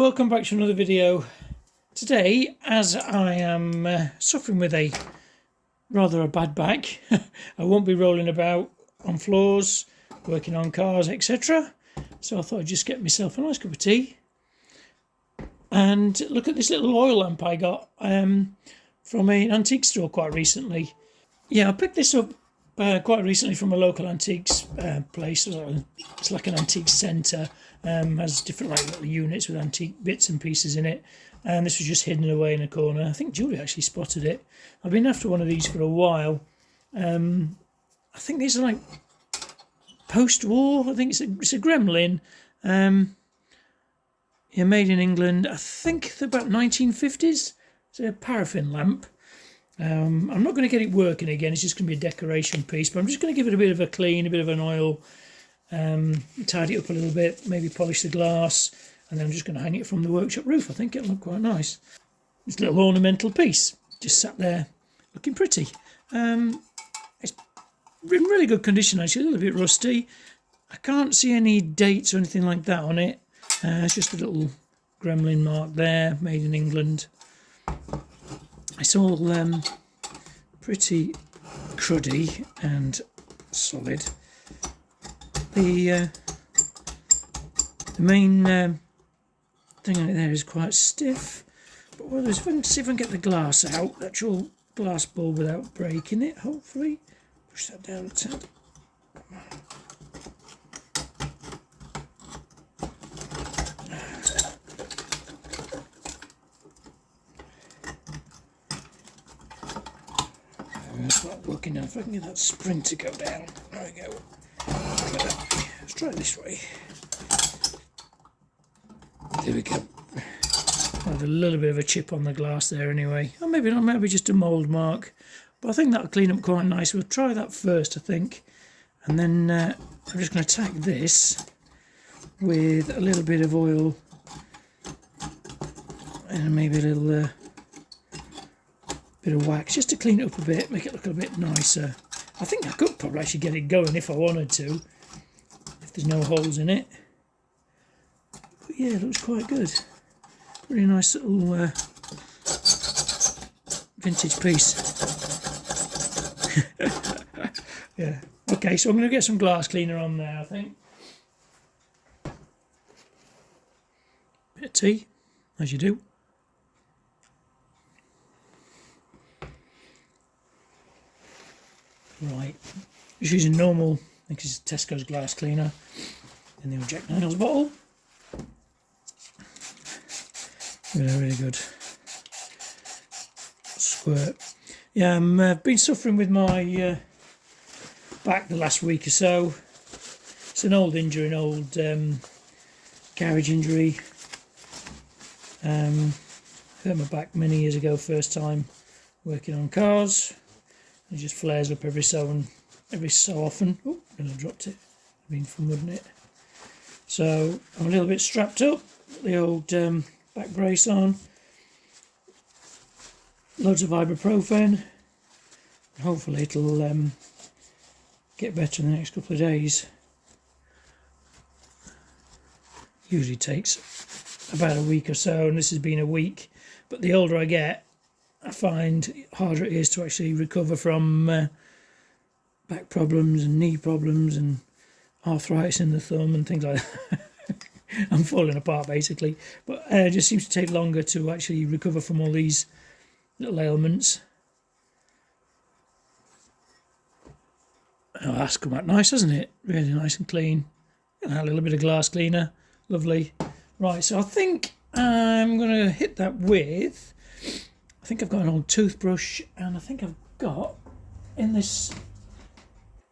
welcome back to another video. Today, as I am suffering with a bad back, I won't be rolling about on floors, working on cars, etc. So I thought I'd just get myself a nice cup of tea and look at this little oil lamp I got from an antique store quite recently. Yeah, I picked this up quite recently from a local antiques place. It's like an antique centre. Has different little units with antique bits and pieces in it, and this was just hidden away in a corner. I think Julie actually spotted it. I've been after one of these for a while. I think these are like post-war. I think it's a Gremlin. Yeah, made in England. I think they're about 1950s. It's a paraffin lamp. I'm not going to get it working again. It's just going to be a decoration piece, but I'm just going to give it a bit of a clean, a bit of an oil. Tidy it up a little bit, maybe polish the glass, and then I'm just going to hang it from the workshop roof. I think it'll look quite nice. This little ornamental piece just sat there looking pretty. It's in really good condition actually, a little bit rusty. I can't see any dates or anything like that on it. It's just a little Gremlin mark there, made in England. It's all pretty cruddy and solid. The main thing on it there is quite stiff, but what if I can see if I can get the glass out, the actual glass bulb, without breaking it, hopefully. Push that down a tad. Start working now. If I can get that spring to go down. There we go. Let's try it this way. There we go. I have a little bit of a chip on the glass there anyway. Or maybe not, maybe just a mould mark. But I think that'll clean up quite nice. We'll try that first, I think. And then I'm just going to tack this with a little bit of oil and maybe a little bit of wax, just to clean it up a bit, make it look a bit nicer. I think I could probably actually get it going if I wanted to, if there's no holes in it. But yeah, it looks quite good. Really nice little vintage piece. Yeah. Okay, so I'm going to get some glass cleaner on there, I think. Bit of tea, as you do. Right, just using normal, I think it's Tesco's glass cleaner in the old Jack Daniels bottle. Really good squirt. Yeah, I've been suffering with my back the last week or so. It's an old injury, an old garage injury. Hurt my back many years ago, first time working on cars. It just flares up every so often. Oh, I dropped it. I've been from wouldn't it? So I'm a little bit strapped up. The old back brace on. Loads of ibuprofen. Hopefully it'll get better in the next couple of days. Usually takes about a week or so, and this has been a week. But the older I get, I find harder it is to actually recover from back problems and knee problems and arthritis in the thumb and things like that. I'm falling apart basically, but it just seems to take longer to actually recover from all these little ailments. Oh, that's come out nice, hasn't it? Really nice and clean. And a little bit of glass cleaner, lovely. Right, so I think I'm going to hit that with, I think I've got an old toothbrush, and I think I've got in this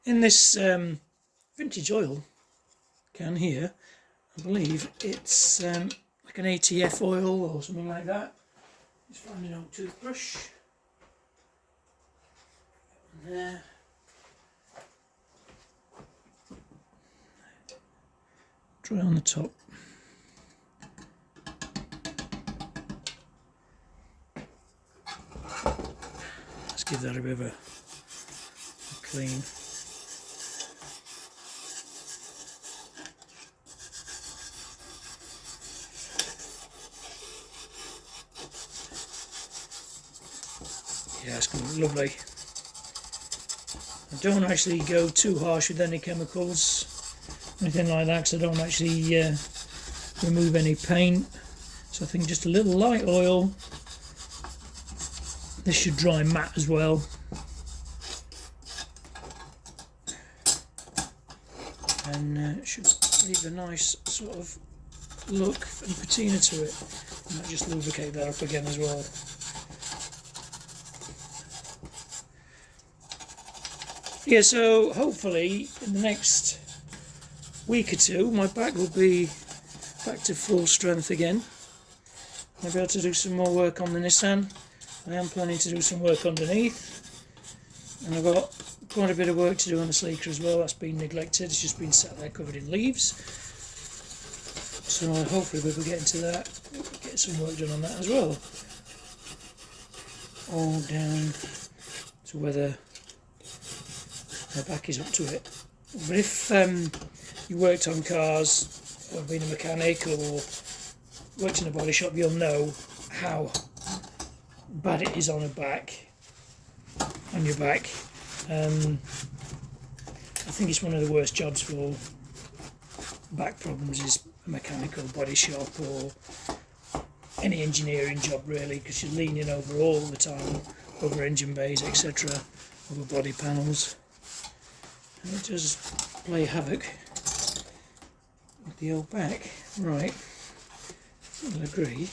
vintage oil can here, I believe it's like an ATF oil or something like that. Just find an old toothbrush. There. Dry on the top. Let's give that a bit of a clean. Yeah, it's going to look lovely. I don't actually go too harsh with any chemicals, anything like that, because I don't actually remove any paint. So I think just a little light oil. This should dry matte as well. And it should leave a nice sort of look and patina to it. I might just lubricate that up again as well. Yeah, so hopefully in the next week or two my back will be back to full strength again. I'll be able to do some more work on the Nissan. I am planning to do some work underneath, and I've got quite a bit of work to do on the Sleeker as well. That's been neglected, it's just been sat there covered in leaves. So hopefully we'll be getting to that, get some work done on that as well. All down to whether my back is up to it. But if you worked on cars or been a mechanic or worked in a body shop, you'll know how bad it is on your back. I think it's one of the worst jobs for back problems is a mechanical body shop or any engineering job really, because you're leaning over all the time, over engine bays, etc., over body panels, and it does play havoc with the old back. Right, I'll agree.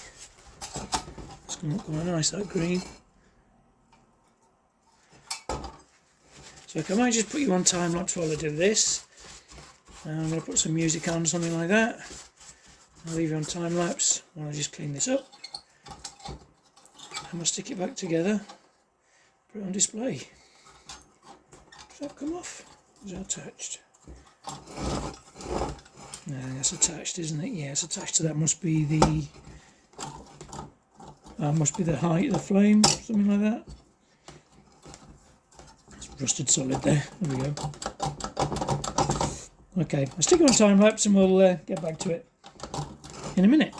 It's going to look quite nice, that green. So I might just put you on time lapse while I do this. I'm going to put some music on, something like that. I'll leave you on time lapse while I just clean this up. And I'll stick it back together, put it on display. Does that come off? Is that attached? No, that's attached, isn't it? Yeah, it's attached to that. Must be the height of the flame, something like that. It's rusted solid there. There we go. Okay, I'll stick it on time lapse and we'll get back to it in a minute.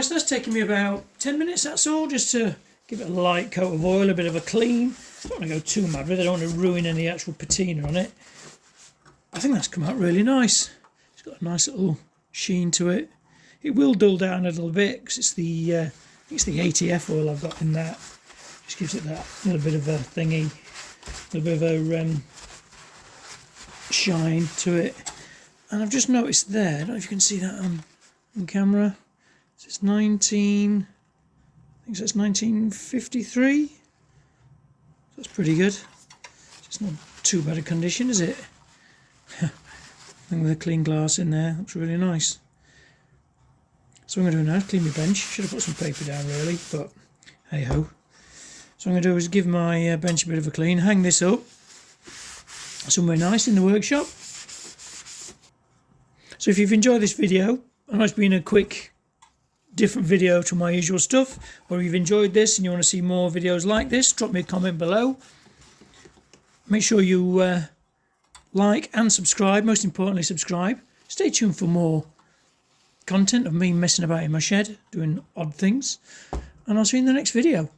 So that's taken me about 10 minutes, that's all, just to give it a light coat of oil, a bit of a clean. I don't want to go too mad with it, I don't want to ruin any actual patina on it. I think that's come out really nice. It's got a nice little sheen to it. It will dull down a little bit because it's the I think it's the ATF oil I've got in that. Just gives it that little bit of a thingy, a little bit of a shine to it. And I've just noticed there, I don't know if you can see that on camera. It's 19, think that's 1953. That's pretty good. It's not too bad a condition, is it? With a clean glass in there, looks really nice. So I'm going to do now is clean my bench. Should have put some paper down really, but hey ho. So I'm going to do is give my bench a bit of a clean, hang this up somewhere nice in the workshop. So if you've enjoyed this video, I know it's been a quick, different video to my usual stuff, or if you've enjoyed this and you want to see more videos like this, drop me a comment below. Make sure you like and subscribe, most importantly subscribe. Stay tuned for more content of me messing about in my shed, doing odd things, and I'll see you in the next video.